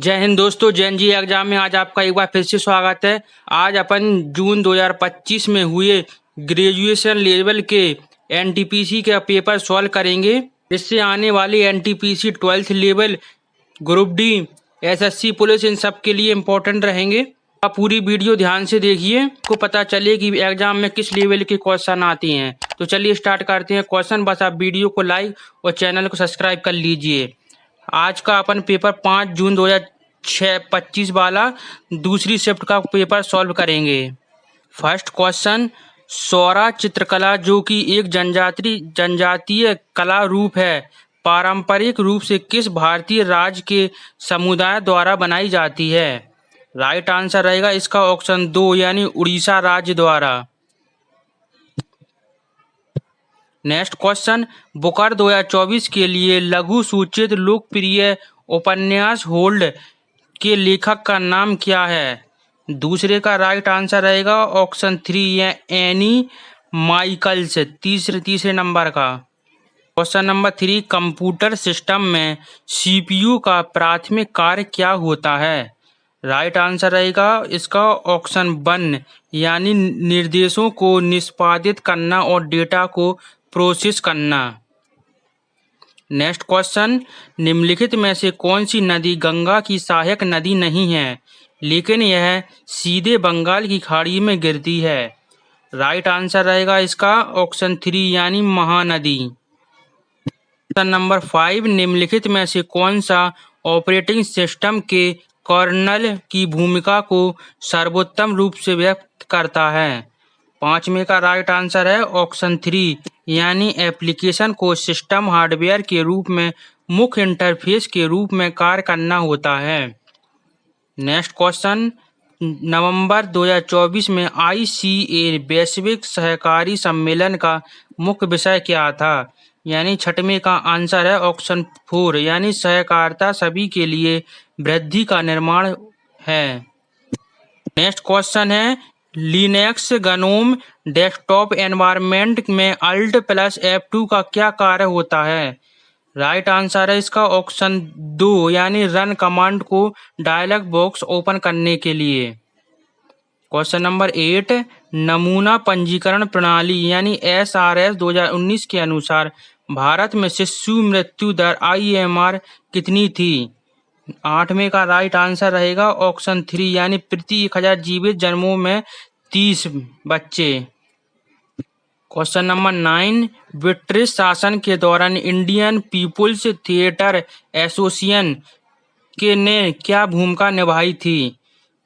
जय हिंद दोस्तों, जैन जी एग्जाम में आज आपका एक बार फिर से स्वागत है। आज अपन जून 2025 में हुए ग्रेजुएशन लेवल के एनटीपीसी का पेपर सॉल्व करेंगे। इससे आने वाली NTPC 12th level, group D, SSC police, इन सब के लिए इम्पोर्टेंट रहेंगे। आप पूरी वीडियो ध्यान से देखिए, आपको पता चले कि एग्जाम में किस लेवल के क्वेश्चन आते हैं। तो चलिए स्टार्ट करते हैं क्वेश्चन। बस आप वीडियो को लाइक और चैनल को सब्सक्राइब कर लीजिए। आज का अपन पेपर 5 जून 2025 वाला दूसरी शिफ्ट का पेपर सॉल्व करेंगे। फर्स्ट क्वेश्चन, सौरा चित्रकला जो कि एक जनजातीय कला रूप है, पारंपरिक रूप से किस भारतीय राज्य के समुदाय द्वारा बनाई जाती है? राइट आंसर रहेगा इसका ऑप्शन 2 यानी उड़ीसा राज्य द्वारा। नेक्स्ट क्वेश्चन, बुकर 2024 के लिए लघु सूचित लोकप्रिय उपन्यास होल्ड के लेखक का नाम क्या है? दूसरे का राइट आंसर रहेगा ऑप्शन 3 या एनी माइकल्स, तीसरे नंबर का। क्वेश्चन नंबर 3, कंप्यूटर सिस्टम में सीपीयू का प्राथमिक कार्य क्या होता है? राइट आंसर रहेगा इसका ऑप्शन 1 यानी निर्देशों को निष्पादित करना और डेटा को प्रोसेस करना। नेक्स्ट क्वेश्चन, निम्नलिखित में से कौन सी नदी गंगा की सहायक नदी नहीं है लेकिन यह सीधे बंगाल की खाड़ी में गिरती है? राइट आंसर रहेगा इसका ऑप्शन 3 यानी महानदी। क्वेश्चन नंबर 5, निम्नलिखित में से कौन सा ऑपरेटिंग सिस्टम के कर्नल की भूमिका को सर्वोत्तम रूप से व्यक्त करता है? पांचवें का राइट आंसर है ऑप्शन 3 यानी एप्लीकेशन को सिस्टम हार्डवेयर के रूप में मुख्य इंटरफेस के रूप में कार्य करना होता है। नेक्स्ट क्वेश्चन, नवंबर 2024 में ICA वैश्विक सहकारी सम्मेलन का मुख्य विषय क्या था? यानी छठवें का आंसर है ऑप्शन 4 यानी सहकारिता सभी के लिए वृद्धि का निर्माण है। नेक्स्ट क्वेश्चन है, लिनक्स गनोम डेस्कटॉप एनवायरनमेंट में अल्ट प्लस F2 का क्या कार्य होता है? राइट आंसर है इसका ऑप्शन 2 यानी रन कमांड को डायलॉग बॉक्स ओपन करने के लिए। क्वेश्चन नंबर 8, नमूना पंजीकरण प्रणाली यानी SRS 2019 के अनुसार भारत में शिशु मृत्यु दर IMR कितनी थी? आठवें का राइट आंसर रहेगा ऑप्शन 3 यानी प्रति 1000 जीवित जन्मों में 30 बच्चे। क्वेश्चन नंबर 9, ब्रिटिश शासन के दौरान इंडियन पीपुल्स थिएटर एसोसिएशन के ने क्या भूमिका निभाई थी?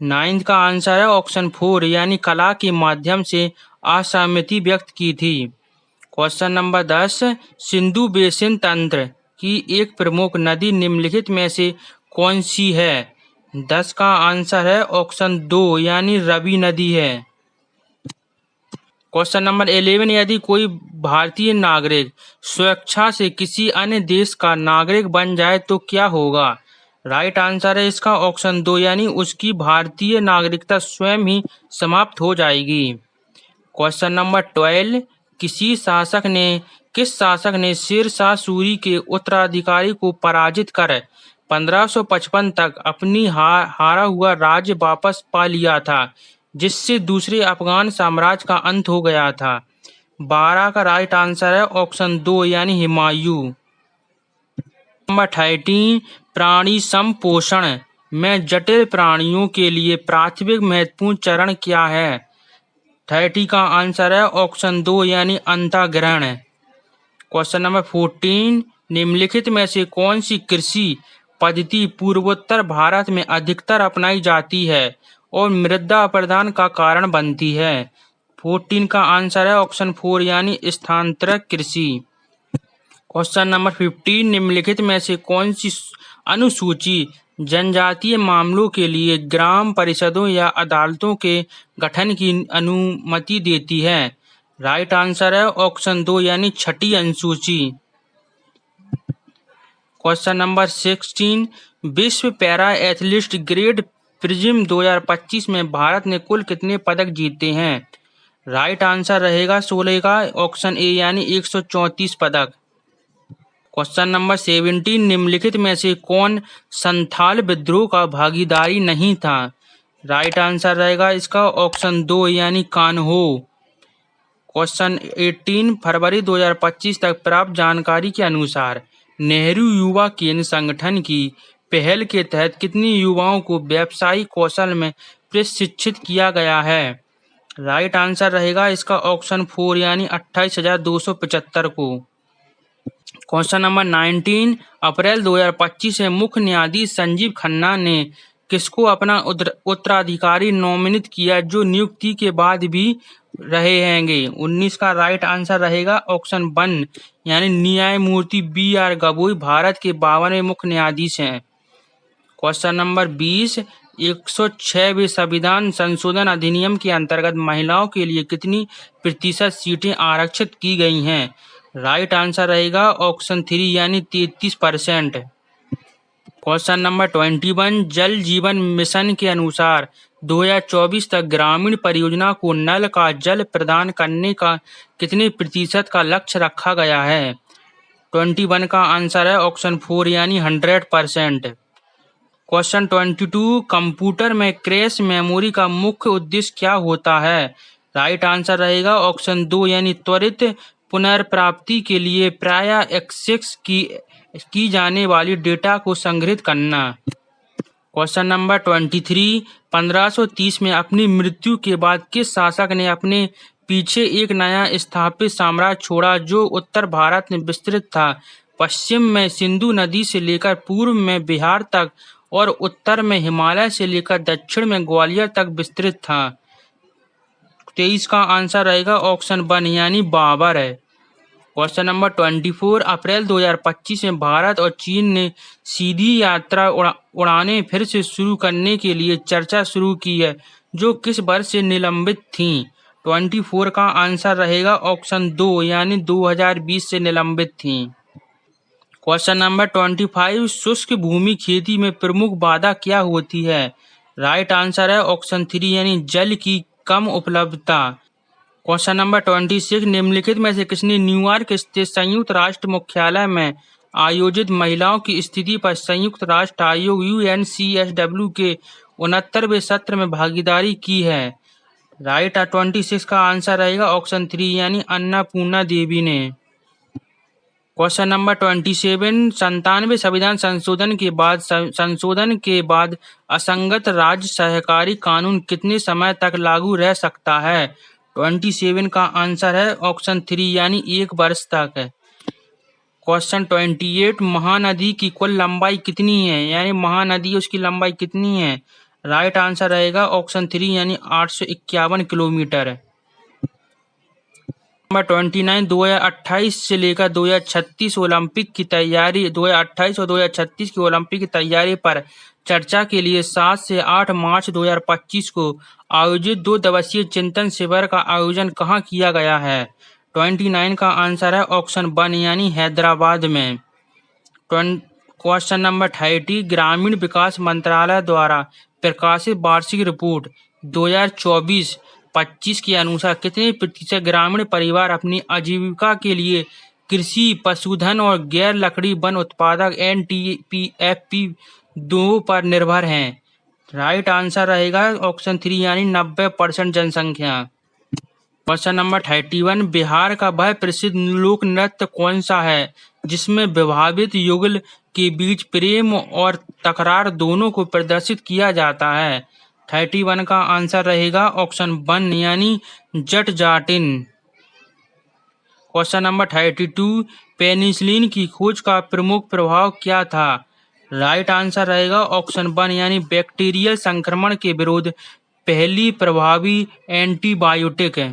9th का आंसर है ऑप्शन 4 यानी कला के माध्यम से असहमति व्यक्त की थी। क्वेश्चन नंबर 10, सिंधु बेसिन तंत्र की एक प्रमुख नदी निम्नलिखित में से कौन सी है? 10 का आंसर है ऑप्शन 2 यानी रवि नदी है। क्वेश्चन नंबर 11, यदि कोई भारतीय नागरिक स्वेच्छा से किसी अन्य देश का नागरिक बन जाए तो क्या होगा? राइट आंसर है इसका ऑप्शन 2 यानी उसकी भारतीय नागरिकता स्वयं ही समाप्त हो जाएगी। क्वेश्चन नंबर 12, किस शासक ने शेर शाह सूरी के उत्तराधिकारी को पराजित कर 1555 तक अपनी हारा हुआ राज्य वापस पा लिया था, जिससे दूसरे अफगान साम्राज्य का अंत हो गया था? 12 का राइट आंसर है ऑप्शन 2 यानी हुमायूं। नंबर 13, प्राणी संपोषण में जटिल प्राणियों के लिए प्राथमिक महत्वपूर्ण चरण क्या है? 30 का आंसर है ऑप्शन 2 यानी अंतःग्रहण। क्वेश्चन नंबर 14, निम्नलिखित में से कौन सी कृषि पद्धति पूर्वोत्तर भारत में अधिकतर अपनाई जाती है और मृदा अपरदन का कारण बनती है? 14 का आंसर है ऑप्शन 4 यानी स्थानांतरित कृषि। क्वेश्चन नंबर 15, निम्नलिखित में से कौन सी अनुसूची जनजातीय मामलों के लिए ग्राम परिषदों या अदालतों के गठन की अनुमति देती है? राइट आंसर है ऑप्शन 2 यानी छठी अनुसूची। क्वेश्चन नंबर 16, विश्व पैरा एथलीट ग्रेट प्रिज्म 2025 में भारत ने कुल कितने पदक जीते हैं? राइट आंसर रहेगा 16 का ऑप्शन ए यानी 134 पदक। क्वेश्चन नंबर 17, निम्नलिखित में से कौन संथाल विद्रोह का भागीदारी नहीं था? राइट आंसर रहेगा इसका ऑप्शन 2 यानी कान्हो। क्वेश्चन 18, फरवरी 2025 तक प्राप्त जानकारी के अनुसार नेहरू युवा केंद्र संगठन की पहल के तहत कितने युवाओं को व्यावसायिक कौशल में प्रशिक्षित किया गया है? राइट आंसर रहेगा इसका ऑप्शन 4 यानी 28,275 को। क्वेश्चन नंबर 19, अप्रैल 2025 में मुख्य न्यायाधीश संजीव खन्ना ने किसको अपना उत्तराधिकारी नोमिनेट किया जो नियुक्ति के बाद भी रहे हैंगे? 19 का राइट आंसर रहेगा ऑप्शन 1 यानी न्यायमूर्ति BR गवई भारत के 52वें मुख्य न्यायाधीश हैं। क्वेश्चन नंबर 20, 106वें संविधान संशोधन अधिनियम के अंतर्गत महिलाओं के लिए कितनी प्रतिशत सीटें आरक्षित की गई हैं? राइट आंसर रहेगा ऑप्शन 3 यानी 33%। क्वेश्चन नंबर 21, जल जीवन मिशन के अनुसार 2024 तक ग्रामीण परियोजना को नल का जल प्रदान करने का कितने प्रतिशत का लक्ष्य रखा गया है? 21 का आंसर है ऑप्शन 4 यानी 100%। क्वेश्चन 22, कंप्यूटर में क्रैश मेमोरी का मुख्य उद्देश्य क्या होता है? राइट आंसर रहेगा ऑप्शन 2 यानी त्वरित पुनर्प्राप्ति के लिए प्रायः एक्सेस की जाने वाली डेटा को संग्रहित करना। क्वेश्चन नंबर 23, 1530 में अपनी मृत्यु के बाद किस शासक ने अपने पीछे एक नया स्थापित साम्राज्य छोड़ा जो उत्तर भारत में विस्तृत था, पश्चिम में सिंधु नदी से लेकर पूर्व में बिहार तक और उत्तर में हिमालय से लेकर दक्षिण में ग्वालियर तक विस्तृत था? 23 का आंसर रहेगा ऑप्शन 1 यानी बाबर है। क्वेश्चन नंबर 24, अप्रैल 2025 में भारत और चीन ने सीधी यात्रा उड़ानें फिर से शुरू करने के लिए चर्चा शुरू की है जो किस वर्ष से निलंबित थीं? 24 का आंसर रहेगा ऑप्शन 2 यानी 2020 से निलंबित थीं। क्वेश्चन नंबर 25, शुष्क भूमि खेती में प्रमुख बाधा क्या होती है? राइट आंसर है ऑप्शन 3 यानी जल की कम उपलब्धता। क्वेश्चन नंबर 26, निम्नलिखित में से किसने न्यूयॉर्क स्थित संयुक्त राष्ट्र मुख्यालय में आयोजित महिलाओं की स्थिति पर संयुक्त राष्ट्र आयोग UNCSW के 69वें सत्र में भागीदारी की है? राइट 26 का आंसर रहेगा ऑप्शन 3 यानी अन्नपूर्णा देवी ने। क्वेश्चन नंबर 27, 97वें संविधान संशोधन के बाद असंगत राज्य सहकारी कानून कितने समय तक लागू रह सकता है? 27 का आंसर है ऑप्शन 3 यानी 1 वर्ष तक है। क्वेश्चन 28, महानदी की कुल लंबाई कितनी है यानी महानदी उसकी लंबाई कितनी है? राइट आंसर रहेगा ऑप्शन 3 यानी 851 किलोमीटर। नंबर 29, 2028 से लेकर 2036 ओलंपिक की तैयारी 2028 और 2036 की ओलंपिक की तैयारी पर चर्चा के लिए 7 से 8 मार्च 2025 को आयोजित 2 दिवसीय चिंतन शिविर का आयोजन कहाँ किया गया है? 29 का आंसर है ऑप्शन 1 यानी हैदराबाद में। क्वेश्चन नंबर 30, ग्रामीण विकास मंत्रालय द्वारा प्रकाशित वार्षिक रिपोर्ट 2024-25 के अनुसार कितने प्रतिशत ग्रामीण परिवार अपनी आजीविका के लिए कृषि, पशुधन और गैर लकड़ी वन उत्पादक NTPFP 2 पर निर्भर हैं? राइट आंसर रहेगा ऑप्शन 3 यानी 90% जनसंख्या। क्वेश्चन नंबर 31, बिहार का वह प्रसिद्ध लोक नृत्य कौन सा है जिसमें विवाहित युगल के बीच प्रेम और तकरार दोनों को प्रदर्शित किया जाता है? 31 का आंसर रहेगा ऑप्शन 1 यानी जट जाटिन। क्वेश्चन नंबर 32, पेनिसिलिन की खोज का प्रमुख प्रभाव क्या था? राइट आंसर रहेगा ऑप्शन 1 यानी बैक्टीरियल संक्रमण के विरुद्ध पहली प्रभावी एंटीबायोटिक है।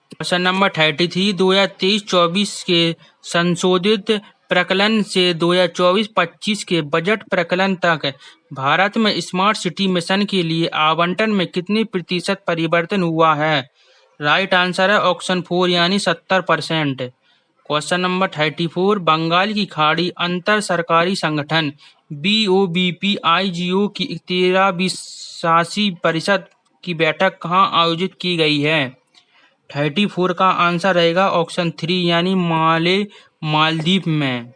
क्वेश्चन नंबर 33, 2023-24 के संशोधित प्रकलन से 2024-25 के बजट प्रकलन तक भारत में स्मार्ट सिटी मिशन के लिए आवंटन में कितने प्रतिशत परिवर्तन हुआ है? राइट आंसर है ऑप्शन 4 यानी 70%। क्वेश्चन नंबर 34, बंगाल की खाड़ी अंतर सरकारी संगठन BOBPIGO की 13वीं शासी परिषद की बैठक कहाँ आयोजित की गई है? 34 का आंसर रहेगा ऑप्शन 3 यानी माले मालदीव में।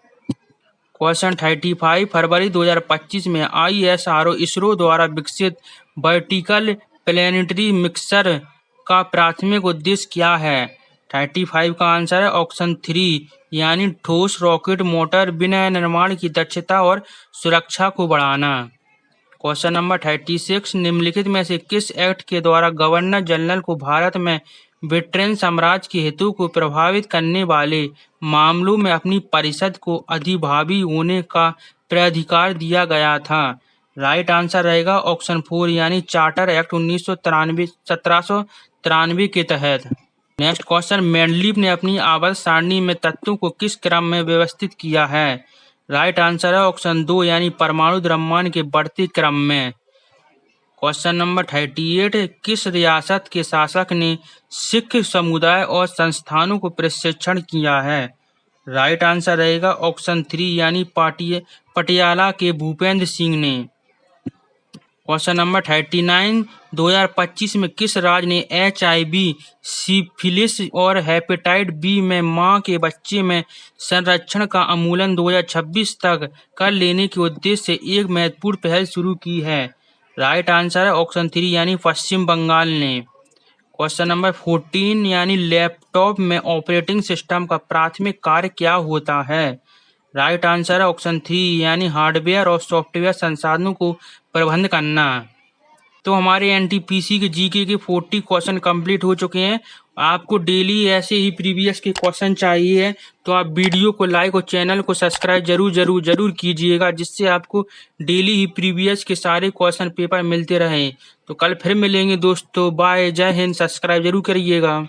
क्वेश्चन 35 फरवरी 2025 में ISRO इसरो द्वारा विकसित वर्टिकल प्लैनेटरी मिक्सर का प्राथमिक उद्देश्य क्या है? 35 का आंसर है ऑप्शन 3 यानी ठोस रॉकेट मोटर विनिर्माण की दक्षता और सुरक्षा को बढ़ाना। क्वेश्चन नंबर 36 निम्नलिखित में से किस एक्ट के द्वारा गवर्नर जनरल को भारत में ब्रिटेन साम्राज्य के हितों को प्रभावित करने वाले मामलों में अपनी परिषद को अधिभावी होने का प्राधिकार दिया गया था? राइट आंसर रहेगा ऑप्शन 4 यानी चार्टर एक्ट 1793 के तहत। नेक्स्ट क्वेश्चन मेंडलीव ने अपनी आवर्त सारणी में तत्वों को किस क्रम में व्यवस्थित किया है? राइट आंसर है ऑप्शन 2 यानी परमाणु द्रव्यमान के बढ़ते क्रम में। क्वेश्चन नंबर 38 किस रियासत के शासक ने सिख समुदाय और संस्थानों को प्रशिक्षण किया है? राइट आंसर रहेगा ऑप्शन 3 यानी पटियाला के भूपेंद्र सिंह ने। क्वेश्चन नंबर 39 2025 में किस राज्य ने HIV, सिफिलिस और हेपेटाइट बी में मां के बच्चे में संरक्षण का उन्मूलन 2026 तक कर लेने के उद्देश्य से एक महत्वपूर्ण पहल शुरू की है? राइट आंसर है ऑप्शन 3 यानी पश्चिम बंगाल ने। क्वेश्चन नंबर 14 यानी लैपटॉप में ऑपरेटिंग सिस्टम का प्राथमिक कार्य क्या होता है? राइट आंसर है ऑप्शन 3 यानी हार्डवेयर और सॉफ्टवेयर संसाधनों को प्रबंध करना। तो हमारे NTPC के GK के 40 क्वेश्चन कंप्लीट हो चुके हैं। आपको डेली ऐसे ही प्रीवियस के क्वेश्चन चाहिए तो आप वीडियो को लाइक और चैनल को सब्सक्राइब जरूर कीजिएगा, जिससे आपको डेली ही प्रीवियस के सारे क्वेश्चन पेपर मिलते रहें। तो कल फिर मिलेंगे दोस्तों, बाय, जय हिंद, सब्सक्राइब जरूर करिएगा।